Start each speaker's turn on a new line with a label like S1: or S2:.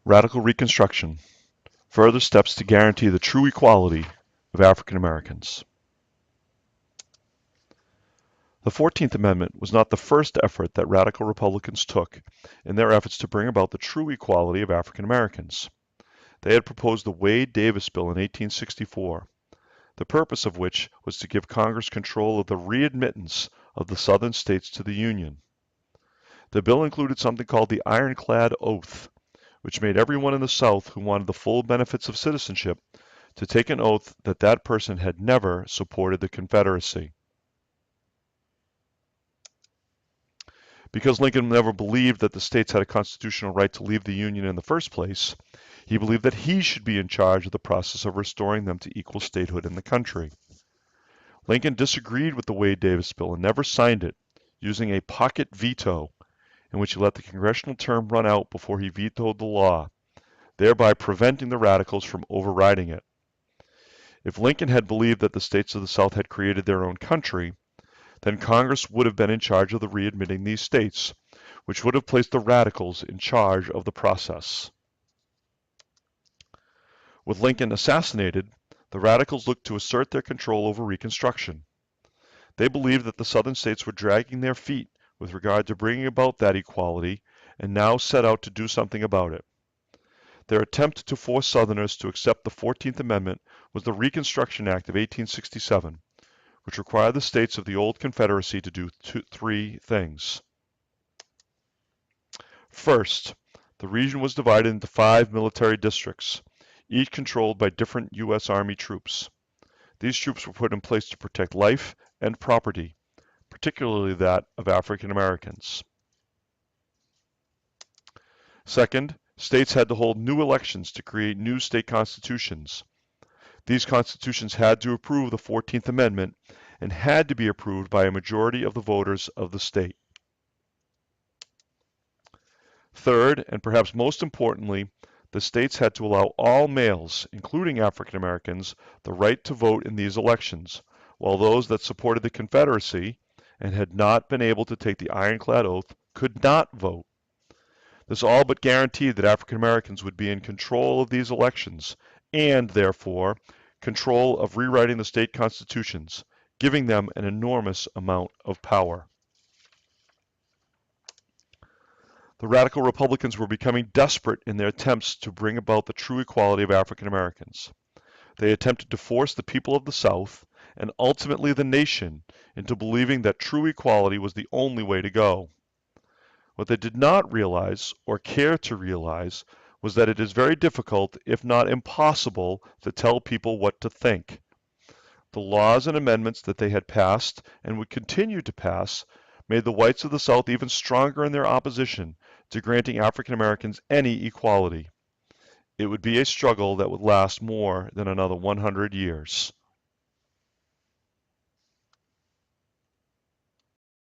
S1: Radical Reconstruction: Further steps to guarantee the true equality of African Americans. The 14th Amendment was not the first effort that radical Republicans took in their efforts to bring about the true equality of African Americans. They had proposed the Wade-Davis Bill in 1864, the purpose of which was to give Congress control of the readmittance of the Southern states to the Union. The bill included something called the Ironclad Oath, which made everyone in the South who wanted the full benefits of citizenship to take an oath that that person had never supported the Confederacy. Because Lincoln never believed that the states had a constitutional right to leave the Union in the first place, he believed that he should be in charge of the process of restoring them to equal statehood in the country. Lincoln disagreed with the Wade-Davis bill and never signed it, using a pocket veto in which he let the congressional term run out before he vetoed the law, thereby preventing the radicals from overriding it. If Lincoln had believed that the states of the South had created their own country, then Congress would have been in charge of the readmitting these states, which would have placed the radicals in charge of the process. With Lincoln assassinated, the radicals looked to assert their control over Reconstruction. They believed that the Southern states were dragging their feet with regard to bringing about that equality and now set out to do something about it. Their attempt to force Southerners to accept the 14th Amendment was the Reconstruction Act of 1867, which required the states of the old Confederacy to do three things. First, the region was divided into 5 military districts, each controlled by different U.S. Army troops. These troops were put in place to protect life and property, particularly that of African Americans. Second, states had to hold new elections to create new state constitutions. These constitutions had to approve the 14th Amendment and had to be approved by a majority of the voters of the state. Third, and perhaps most importantly, the states had to allow all males, including African Americans, the right to vote in these elections, while those that supported the Confederacy and had not been able to take the Ironclad Oath could not vote. This all but guaranteed that African Americans would be in control of these elections and, therefore, control of rewriting the state constitutions, giving them an enormous amount of power. The radical Republicans were becoming desperate in their attempts to bring about the true equality of African Americans. They attempted to force the people of the South, and ultimately the nation, into believing that true equality was the only way to go. What they did not realize, or care to realize, was that it is very difficult, if not impossible, to tell people what to think. The laws and amendments that they had passed and would continue to pass made the whites of the South even stronger in their opposition to granting African Americans any equality. It would be a struggle that would last more than another 100 years.